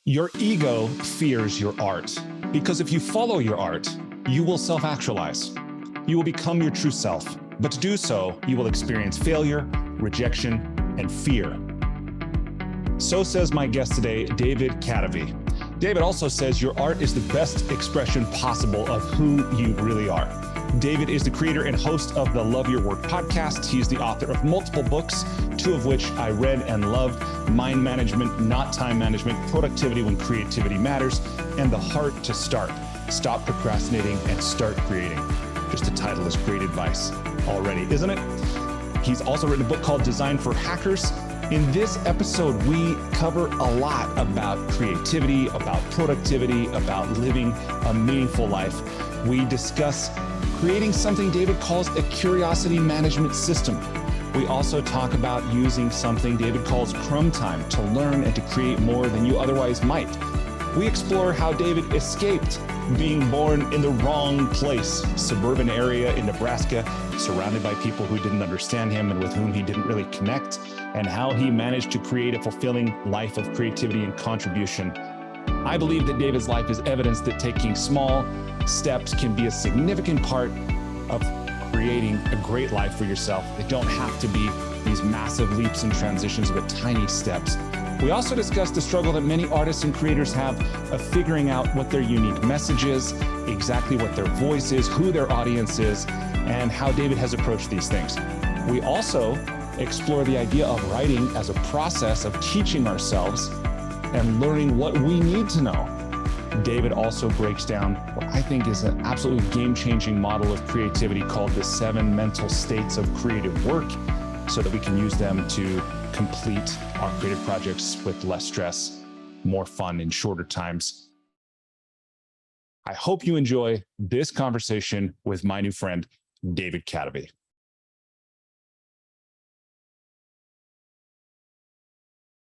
Your ego fears your art because if you follow your art, you will self-actualize. You will become your true self. But to do so, you will experience failure, rejection, and fear. So says my guest today, David Kadavy. David also says your art is the best expression possible of who you really are. David is the creator and host of the Love Your Work podcast. He is the author of multiple books, two of which I read and loved: Mind Management, Not Time Management, Productivity When Creativity Matters, and The Heart to Start. Stop procrastinating and start creating. Just the title is great advice already, isn't it? He's also written a book called Design for Hackers. In this episode, we cover a lot about creativity, about productivity, about living a meaningful life. We discuss creating something David calls a curiosity management system. We also talk about using something David calls crumb time to learn and to create more than you otherwise might. We explore how David escaped being born in the wrong place, suburban area in Nebraska, surrounded by people who didn't understand him and with whom he didn't really connect, and how he managed to create a fulfilling life of creativity and contribution. I believe that David's life is evidence that taking small steps can be a significant part of creating a great life for yourself. They don't have to be these massive leaps and transitions, but tiny steps. We also discussed the struggle that many artists and creators have of figuring out what their unique message is, exactly what their voice is, who their audience is, and how David has approached these things. We also explore the idea of writing as a process of teaching ourselves and learning what we need to know. David also breaks down what I think is an absolutely game-changing model of creativity called the 7 mental states of creative work, so that we can use them to complete our creative projects with less stress, more fun, in shorter times. I hope you enjoy this conversation with my new friend, David Kadavy.